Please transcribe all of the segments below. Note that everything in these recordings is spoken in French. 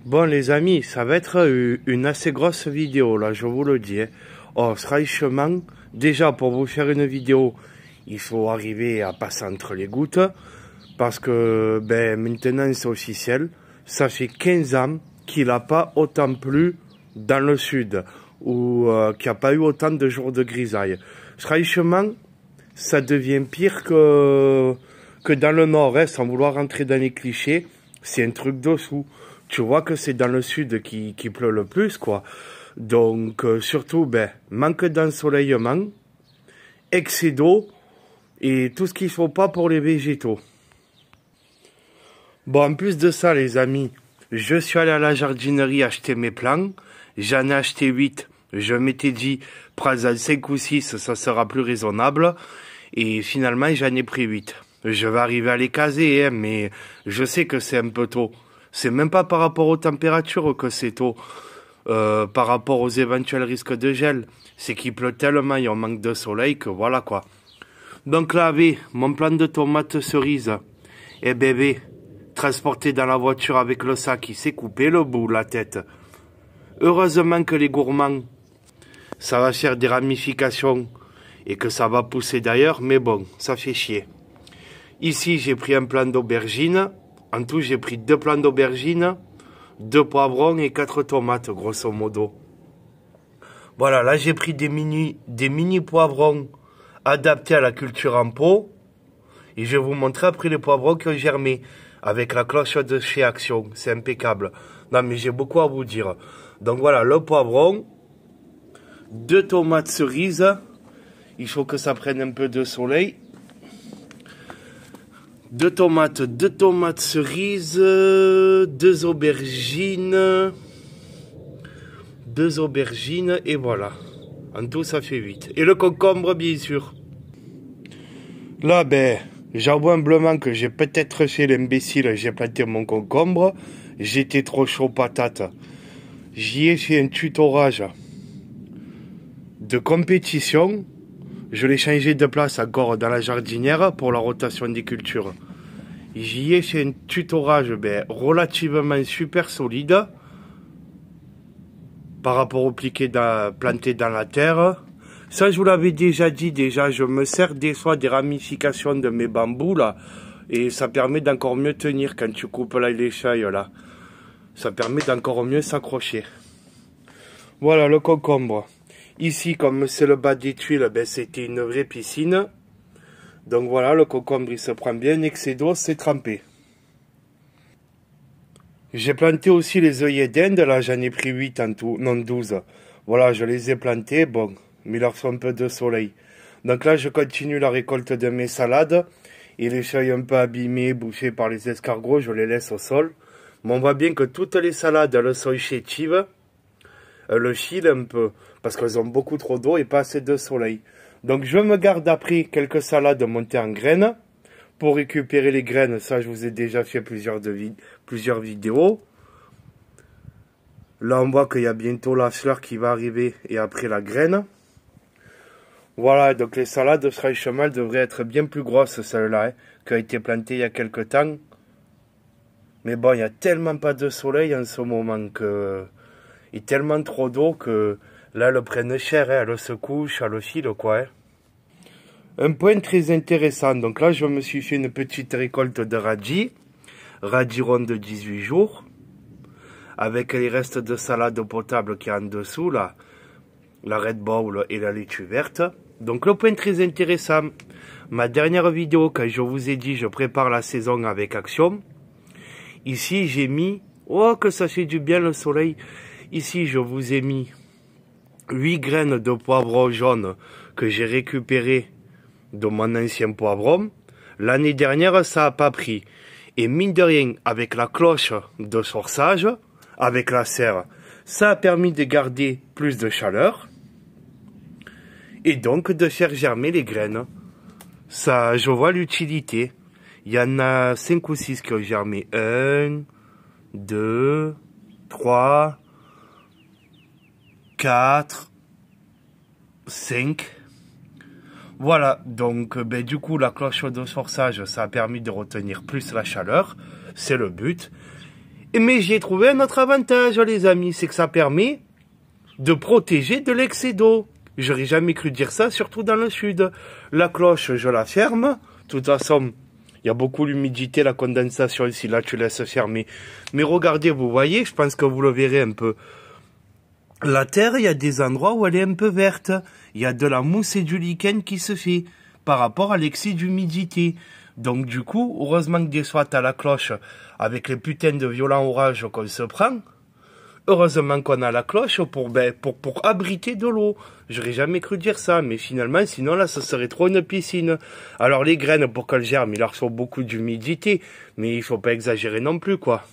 Bon les amis, ça va être une assez grosse vidéo là, je vous le dis. Oh, franchement, déjà pour vous faire une vidéo, il faut arriver à passer entre les gouttes. Parce que maintenant c'est officiel. Ça fait 15 ans qu'il n'a pas autant plu dans le sud. Ou qu'il n'y a pas eu autant de jours de grisaille. Franchement, ça devient pire que dans le nord, sans vouloir rentrer dans les clichés. C'est un truc dessous. Tu vois que c'est dans le sud qui pleut le plus, quoi. Donc, surtout, manque d'ensoleillement, excès d'eau, et tout ce qu'il ne faut pas pour les végétaux. Bon, en plus de ça, les amis, je suis allé à la jardinerie acheter mes plants. J'en ai acheté 8. Je m'étais dit, prends-en 5 ou 6, ça sera plus raisonnable. Et finalement, j'en ai pris 8. Je vais arriver à les caser, hein, mais je sais que c'est un peu tôt. C'est même pas par rapport aux températures que c'est tôt. Par rapport aux éventuels risques de gel. C'est qu'il pleut tellement et on manque de soleil que voilà quoi. Donc là, avec mon plant de tomates cerises. Et bébé, transporté dans la voiture avec le sac, il s'est coupé le bout, la tête. Heureusement que les gourmands, ça va faire des ramifications et que ça va pousser d'ailleurs, mais bon, ça fait chier. Ici, j'ai pris un plant d'aubergine. En tout, j'ai pris 2 plants d'aubergine, 2 poivrons et 4 tomates, grosso modo. Voilà, là, j'ai pris des mini poivrons adaptés à la culture en pot. Et je vais vous montrer après les poivrons qui ont germé avec la cloche de chez Action. C'est impeccable. Non, mais j'ai beaucoup à vous dire. Donc voilà, le poivron, 2 tomates cerises. Il faut que ça prenne un peu de soleil. 2 tomates cerises, 2 aubergines, 2 aubergines, et voilà. En tout, ça fait 8. Et le concombre, bien sûr. Là, j'avoue humblement que j'ai peut-être fait l'imbécile, j'ai planté mon concombre. J'étais trop chaud patate. J'y ai fait un tutorage de compétition. Je l'ai changé de place encore dans la jardinière pour la rotation des cultures. J'y ai fait un tutorage relativement super solide par rapport au pliquet planté dans la terre. Ça, je vous l'avais déjà dit, je me sers des fois des ramifications de mes bambous là, et ça permet d'encore mieux tenir quand tu coupes là les feuilles là. Ça permet d'encore mieux s'accrocher. Voilà le concombre. Ici, comme c'est le bas des tuiles, c'était une vraie piscine. Donc voilà, le concombre, il se prend bien. Excès d'eau, c'est trempé. J'ai planté aussi les œillets d'Inde. Là, j'en ai pris 8 en tout, non 12. Voilà, je les ai plantés. Bon, mais il leur faut un peu de soleil. Donc là, je continue la récolte de mes salades. Et les feuilles un peu abîmées, bouffées par les escargots, je les laisse au sol. Mais on voit bien que toutes les salades, elles sont chétives. Le fil un peu, parce qu'elles ont beaucoup trop d'eau et pas assez de soleil. Donc je me garde après quelques salades montées en graines, pour récupérer les graines. Ça, je vous ai déjà fait plusieurs vidéos. Là, on voit qu'il y a bientôt la fleur qui va arriver, et après la graine. Voilà, donc les salades, franchement, elles devraient être bien plus grosses, celles-là, qui ont été plantées il y a quelques temps. Mais bon, il n'y a tellement pas de soleil en ce moment que... Et tellement trop d'eau que là, elles prennent cher, elles se couchent, elles filent, quoi. Un point très intéressant. Donc là, je me suis fait une petite récolte de radis. Radis rond de 18 jours. Avec les restes de salade potable qui est en dessous, là. La Red Bowl et la laitue verte. Donc le point très intéressant. Ma dernière vidéo, quand je vous ai dit, je prépare la saison avec Action. Ici, j'ai mis... Oh, que ça fait du bien le soleil. Ici, je vous ai mis 8 graines de poivron jaune que j'ai récupérées de mon ancien poivron. L'année dernière, ça n'a pas pris. Et mine de rien, avec la cloche de sorsage, avec la serre, ça a permis de garder plus de chaleur. Et donc de faire germer les graines. Ça, je vois l'utilité. Il y en a 5 ou 6 qui ont germé. 1, 2, 3... 4, 5. Voilà, donc du coup la cloche de forçage, ça a permis de retenir plus la chaleur, c'est le but. Mais j'ai trouvé un autre avantage, les amis, c'est que ça permet de protéger de l'excès d'eau. J'aurais jamais cru dire ça, surtout dans le sud. La cloche, je la ferme. De toute façon, il y a beaucoup d'humidité, la condensation ici, là tu laisses fermer. Mais regardez, vous voyez, je pense que vous le verrez un peu. La terre, il y a des endroits où elle est un peu verte. Il y a de la mousse et du lichen qui se fait par rapport à l'excès d'humidité. Donc du coup, heureusement que des fois t'as la cloche avec les putains de violents orages qu'on se prend. Heureusement qu'on a la cloche pour abriter de l'eau. J'aurais jamais cru dire ça, mais finalement, sinon là, ça serait trop une piscine. Alors les graines, pour qu'elles germent, il leur faut beaucoup d'humidité, mais il faut pas exagérer non plus, quoi.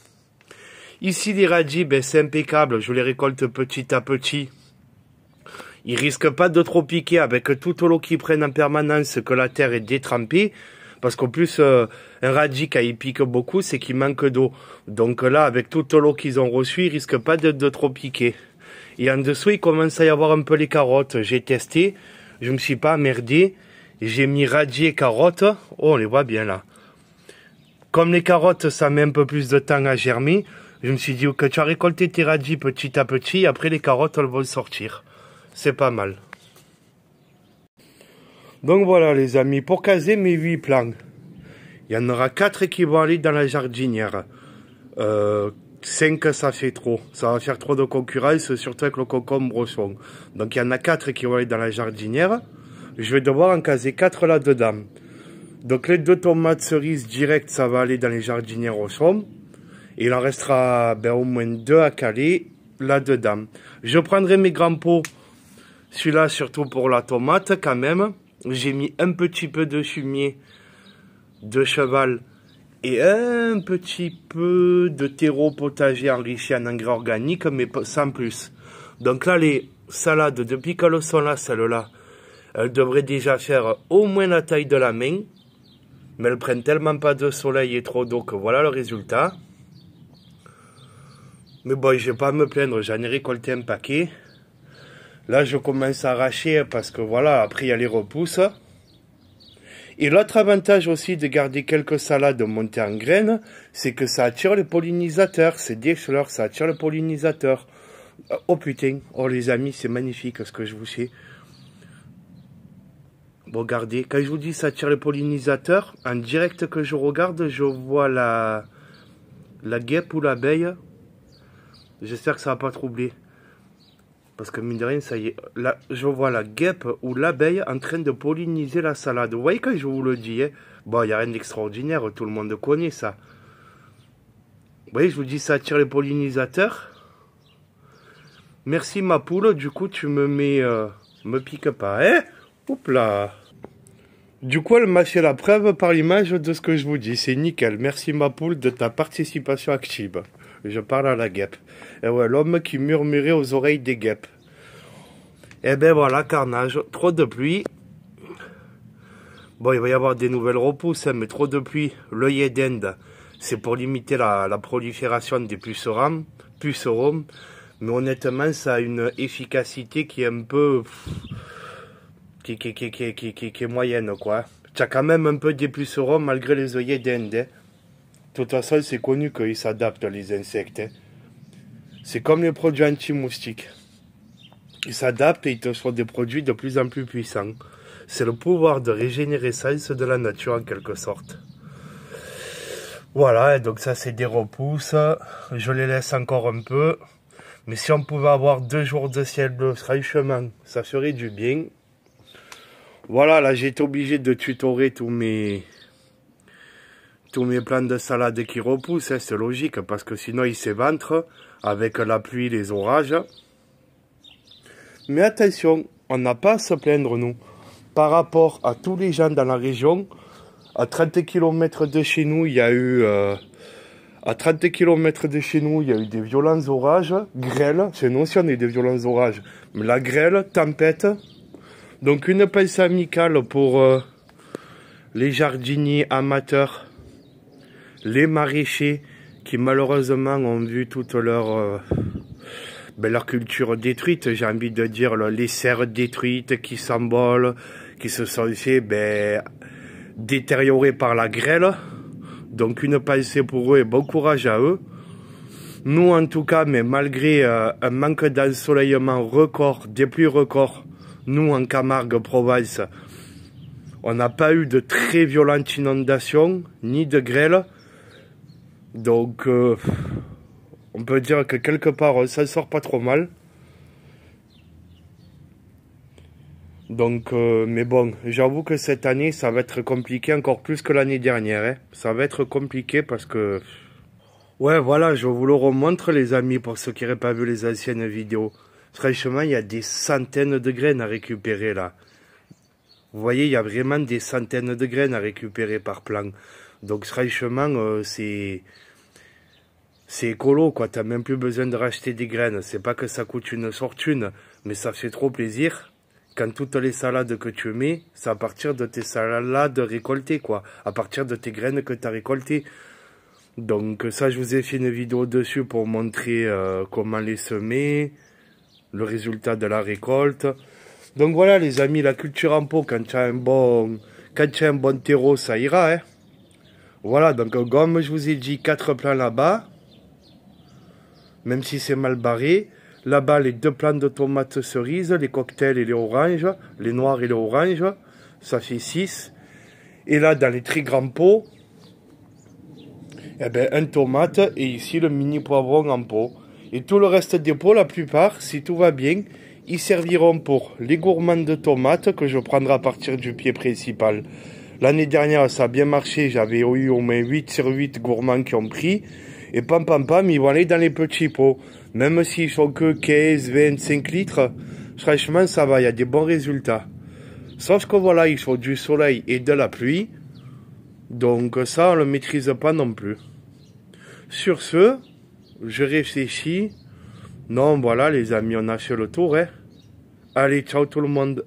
Ici, les radis, ben, c'est impeccable, je les récolte petit à petit. Ils risquent pas de trop piquer avec toute l'eau qu'ils prennent en permanence, que la terre est détrempée. Parce qu'en plus, un radis, quand il pique beaucoup, c'est qu'il manque d'eau. Donc là, avec toute l'eau qu'ils ont reçue, ils risquent pas de trop piquer. Et en dessous, il commence à y avoir un peu les carottes. J'ai testé, je me suis pas emmerdé. J'ai mis radis et carottes. Oh, on les voit bien là. Comme les carottes, ça met un peu plus de temps à germer, je me suis dit que tu as récolté tes radis petit à petit, après les carottes, elles vont sortir. C'est pas mal. Donc voilà les amis, pour caser mes 8 plants, il y en aura 4 qui vont aller dans la jardinière. 5 ça fait trop, ça va faire trop de concurrence, surtout avec le concombre au son. Donc il y en a 4 qui vont aller dans la jardinière. Je vais devoir en caser 4 là-dedans. Donc les 2 tomates cerises directes, ça va aller dans les jardinières au son. Et il en restera au moins 2 à caler là-dedans. Je prendrai mes grands pots, celui-là surtout pour la tomate quand même. J'ai mis un petit peu de fumier de cheval et un petit peu de terreau potager enrichi en engrais organiques, mais sans plus. Donc là, les salades, depuis qu'elles sont là, celles-là, elles devraient déjà faire au moins la taille de la main. Mais elles prennent tellement pas de soleil et trop d'eau que voilà le résultat. Mais bon, je vais pas me plaindre, j'en ai récolté un paquet. Là, je commence à arracher parce que voilà, après il y a les repousses. Et l'autre avantage aussi de garder quelques salades montées en graines, c'est que ça attire les pollinisateurs. C'est des fleurs, ça attire les pollinisateurs. Oh putain, oh les amis, c'est magnifique ce que je vous fais. Regardez, quand je vous dis ça attire les pollinisateurs, en direct que je regarde, je vois la guêpe ou l'abeille. J'espère que ça va pas troubler. Parce que mine de rien, ça y est, là, je vois la guêpe ou l'abeille en train de polliniser la salade. Vous voyez quand je vous le dis, hein? Bon, il n'y a rien d'extraordinaire, tout le monde connaît ça. Vous voyez, je vous dis, ça attire les pollinisateurs. Merci ma poule, du coup tu me mets... me pique pas, hein? Oups là. Du coup, elle m'a fait la preuve par l'image de ce que je vous dis. C'est nickel. Merci ma poule de ta participation active. Je parle à la guêpe. Et ouais, l'homme qui murmurait aux oreilles des guêpes. Et ben voilà, carnage. Trop de pluie. Bon, il va y avoir des nouvelles repousses, hein, mais trop de pluie. L'œillet d'Inde, c'est pour limiter la prolifération des pucerons. Mais honnêtement, ça a une efficacité qui est un peu... qui est moyenne, quoi. Tu as quand même un peu des pucerons malgré les œillets d'Inde. Hein. De toute façon, c'est connu qu'ils s'adaptent, les insectes. Hein. C'est comme les produits anti-moustiques. Ils s'adaptent et ils te font des produits de plus en plus puissants. C'est le pouvoir de régénérescence de la nature, en quelque sorte. Voilà, donc ça, c'est des repousses. Je les laisse encore un peu. Mais si on pouvait avoir 2 jours de ciel bleu, franchement, ça ferait du bien. Voilà, là, j'ai été obligé de tutorer tous mes plants de salade qui repoussent, hein, c'est logique, parce que sinon ils s'éventrent avec la pluie, les orages. Mais attention, on n'a pas à se plaindre, nous. Par rapport à tous les gens dans la région, à 30 km de chez nous, il y a eu... à 30 km de chez nous, il y a eu des violents orages, grêle. Chez nous aussi, on a eu des violents orages. Mais la grêle, tempête. Donc une pensée amicale pour les jardiniers amateurs, les maraîchers qui malheureusement ont vu toute leur culture détruite, j'ai envie de dire, les serres détruites qui s'envolent, qui se sont fait détériorer par la grêle. Donc une pensée pour eux et bon courage à eux. Nous, en tout cas, mais malgré un manque d'ensoleillement record, des pluies records, nous, en Camargue, Provence, on n'a pas eu de très violentes inondations, ni de grêle. Donc, on peut dire que quelque part, on s'en sort pas trop mal. Donc, mais bon, j'avoue que cette année, ça va être compliqué encore plus que l'année dernière. Hein. Ça va être compliqué parce que... Ouais, voilà, je vous le remontre, les amis, pour ceux qui n'auraient pas vu les anciennes vidéos. Franchement, il y a des centaines de graines à récupérer, là. Vous voyez, il y a vraiment des centaines de graines à récupérer par plan. Donc, franchement, c'est écolo, quoi. T'as même plus besoin de racheter des graines. C'est pas que ça coûte une fortune, mais ça fait trop plaisir. Quand toutes les salades que tu mets, c'est à partir de tes salades récoltées, quoi. À partir de tes graines que tu as récoltées. Donc ça, je vous ai fait une vidéo dessus pour montrer comment les semer, le résultat de la récolte. Donc voilà les amis, la culture en pot, quand tu as un bon terreau, ça ira. Hein. Voilà, donc comme je vous ai dit, 4 plants là-bas, même si c'est mal barré. Là-bas, les 2 plants de tomates cerises, les cocktails et les oranges, les noirs et les oranges, ça fait 6. Et là, dans les très grands pots, eh ben, un tomate et ici le mini poivron en pot. Et tout le reste des pots, la plupart, si tout va bien, ils serviront pour les gourmands de tomates que je prendrai à partir du pied principal. L'année dernière, ça a bien marché, j'avais eu au moins 8 sur 8 gourmands qui ont pris. Et pam, ils vont aller dans les petits pots. Même s'ils font que 15, 25 litres, franchement, ça va, il y a des bons résultats. Sauf que voilà, il faut du soleil et de la pluie. Donc ça, on ne le maîtrise pas non plus. Sur ce, je réfléchis. Non, voilà les amis, on a fait le tour. Hein. Allez, ciao tout le monde.